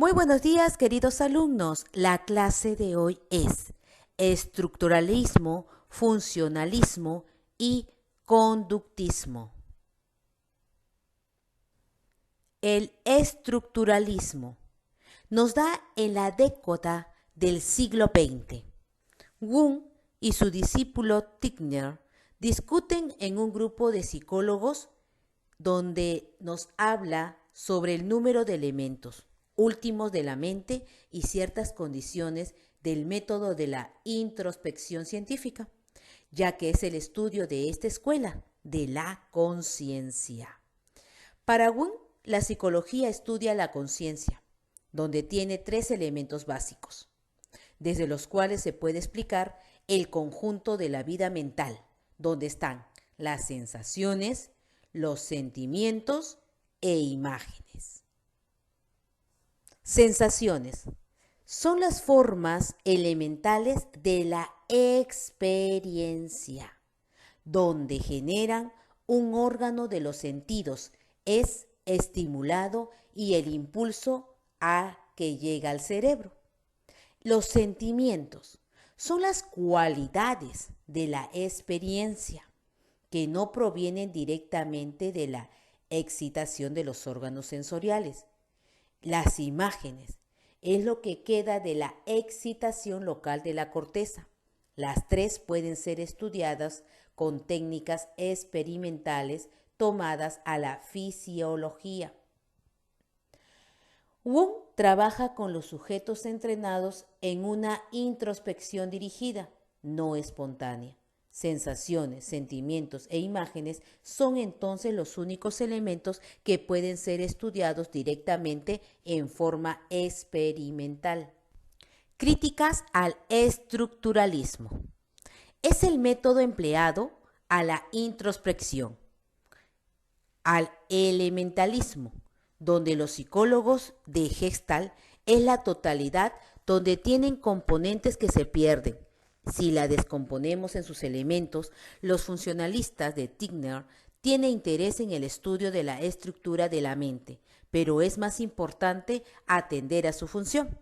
Muy buenos días, queridos alumnos. La clase de hoy es estructuralismo, funcionalismo y conductismo. El estructuralismo nos da en la década del siglo XX. Wundt y su discípulo Titchener discuten en un grupo de psicólogos donde nos habla sobre el número de elementos últimos de la mente y ciertas condiciones del método de la introspección científica, ya que es el estudio de esta escuela de la conciencia. Para Wundt, la psicología estudia la conciencia, donde tiene tres elementos básicos, desde los cuales se puede explicar el conjunto de la vida mental, donde están las sensaciones, los sentimientos e imágenes. Sensaciones son las formas elementales de la experiencia, donde generan un órgano de los sentidos, es estimulado y el impulso a que llega al cerebro. Los sentimientos son las cualidades de la experiencia que no provienen directamente de la excitación de los órganos sensoriales. Las imágenes es lo que queda de la excitación local de la corteza. Las tres pueden ser estudiadas con técnicas experimentales tomadas a la fisiología. Wundt trabaja con los sujetos entrenados en una introspección dirigida, no espontánea. Sensaciones, sentimientos e imágenes son entonces los únicos elementos que pueden ser estudiados directamente en forma experimental. Críticas al estructuralismo. Es el método empleado a la introspección, al elementalismo, donde los psicólogos de Gestalt es la totalidad, donde tienen componentes que se pierden. Si la descomponemos en sus elementos, los funcionalistas de Titchener tienen interés en el estudio de la estructura de la mente, pero es más importante atender a su función.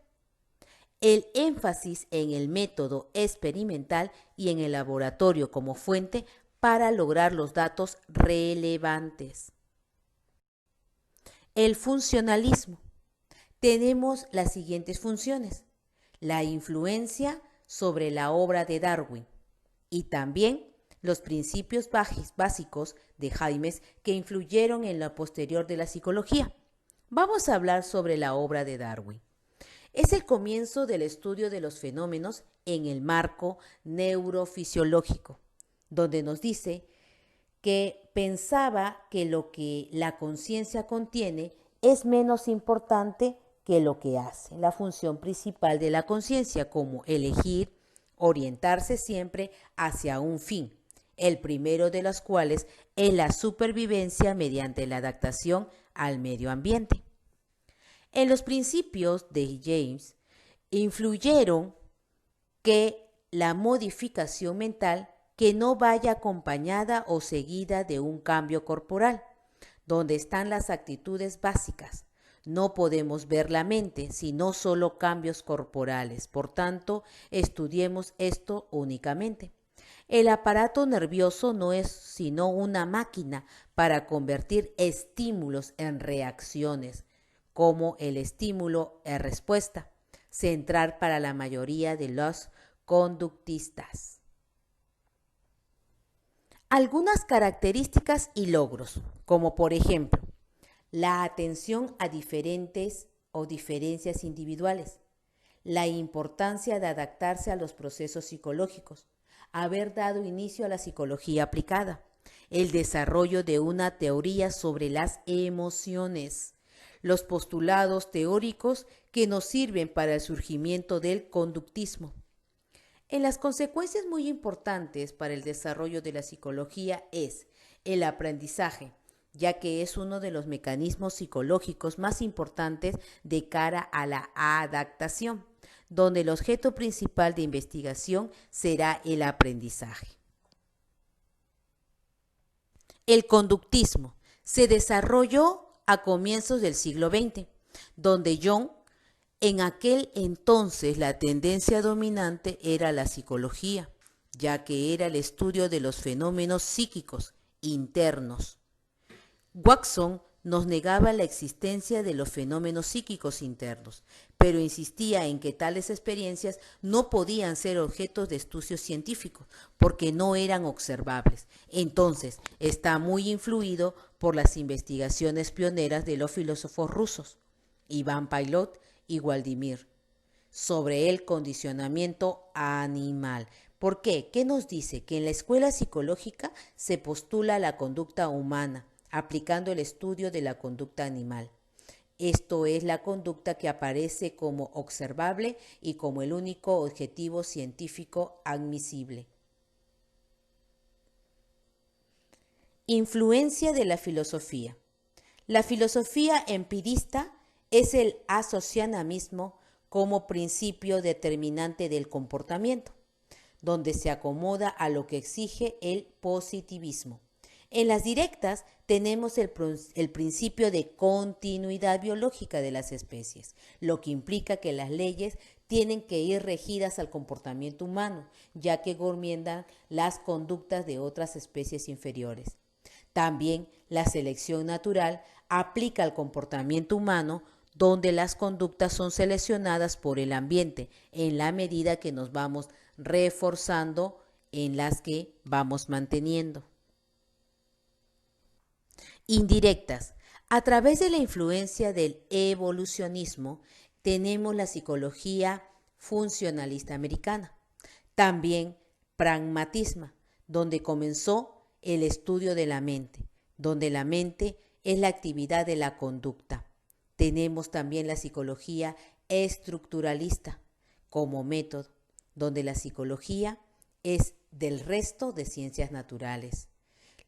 El énfasis en el método experimental y en el laboratorio como fuente para lograr los datos relevantes. El funcionalismo. Tenemos las siguientes funciones: la influencia sobre la obra de Darwin y también los principios básicos de James que influyeron en lo posterior de la psicología. Vamos a hablar sobre la obra de Darwin. Es el comienzo del estudio de los fenómenos en el marco neurofisiológico, donde nos dice que pensaba que lo que la conciencia contiene es menos importante que lo que hace. La función principal de la conciencia, como elegir, orientarse siempre hacia un fin, el primero de los cuales es la supervivencia mediante la adaptación al medio ambiente. En los principios de James influyeron que la modificación mental que no vaya acompañada o seguida de un cambio corporal, donde están las actitudes básicas. No podemos ver la mente, sino solo cambios corporales. Por tanto, estudiemos esto únicamente. El aparato nervioso no es sino una máquina para convertir estímulos en reacciones, como el estímulo en respuesta, central para la mayoría de los conductistas. Algunas características y logros, como por ejemplo, la atención a diferentes o diferencias individuales, la importancia de adaptarse a los procesos psicológicos, haber dado inicio a la psicología aplicada, el desarrollo de una teoría sobre las emociones, los postulados teóricos que nos sirven para el surgimiento del conductismo. En las consecuencias muy importantes para el desarrollo de la psicología es el aprendizaje, ya que es uno de los mecanismos psicológicos más importantes de cara a la adaptación, donde el objeto principal de investigación será el aprendizaje. El conductismo se desarrolló a comienzos del siglo XX, donde Jung En aquel entonces la tendencia dominante era la psicología, ya que era el estudio de los fenómenos psíquicos internos. Watson nos negaba la existencia de los fenómenos psíquicos internos, pero insistía en que tales experiencias no podían ser objetos de estudios científicos porque no eran observables. Entonces, está muy influido por las investigaciones pioneras de los filósofos rusos, Iván Pailot y Waldimir, sobre el condicionamiento animal. ¿Por qué? ¿Qué nos dice? Que en la escuela psicológica se postula la conducta humana, aplicando el estudio de la conducta animal. Esto es la conducta que aparece como observable y como el único objetivo científico admisible. Influencia de la filosofía. La filosofía empirista es el asociacionismo como principio determinante del comportamiento, donde se acomoda a lo que exige el positivismo. En las directas tenemos el principio de continuidad biológica de las especies, lo que implica que las leyes tienen que ir regidas al comportamiento humano, ya que gobiernan las conductas de otras especies inferiores. También la selección natural aplica al comportamiento humano, donde las conductas son seleccionadas por el ambiente en la medida que nos vamos reforzando en las que vamos manteniendo. Indirectas. A través de la influencia del evolucionismo tenemos la psicología funcionalista americana. También pragmatismo, donde comenzó el estudio de la mente, donde la mente es la actividad de la conducta. Tenemos también la psicología estructuralista como método, donde la psicología es del resto de ciencias naturales.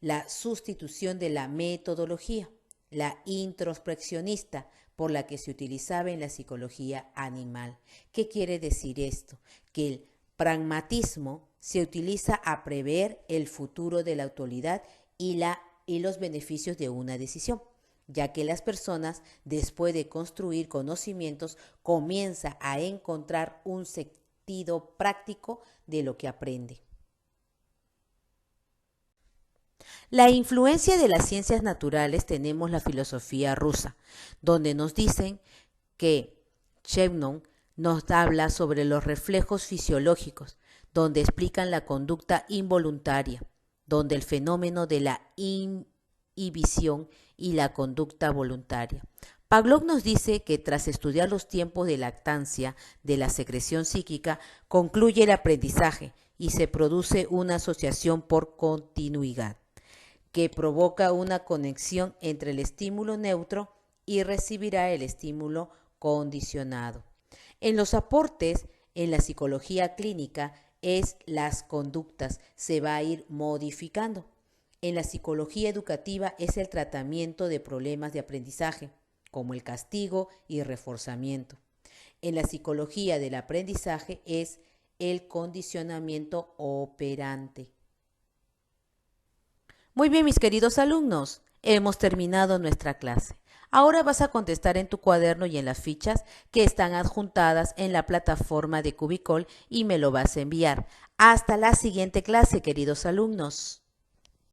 La sustitución de la metodología, la introspeccionista, por la que se utilizaba en la psicología animal. ¿Qué quiere decir esto? Que el pragmatismo se utiliza a prever el futuro de la autoridad y los beneficios de una decisión, ya que las personas, después de construir conocimientos, comienzan a encontrar un sentido práctico de lo que aprende. La influencia de las ciencias naturales tenemos la filosofía rusa, donde nos dicen que Chevnon nos habla sobre los reflejos fisiológicos, donde explican la conducta involuntaria, donde el fenómeno de la inhibición y la conducta voluntaria. Pavlov nos dice que tras estudiar los tiempos de lactancia de la secreción psíquica, concluye el aprendizaje y se produce una asociación por continuidad, que provoca una conexión entre el estímulo neutro y recibirá el estímulo condicionado. En los aportes en la psicología clínica las conductas se va a ir modificando. En la psicología educativa es el tratamiento de problemas de aprendizaje, como el castigo y reforzamiento. En la psicología del aprendizaje es el condicionamiento operante. Muy bien, mis queridos alumnos, hemos terminado nuestra clase. Ahora vas a contestar en tu cuaderno y en las fichas que están adjuntadas en la plataforma de Cubicol y me lo vas a enviar. Hasta la siguiente clase, queridos alumnos.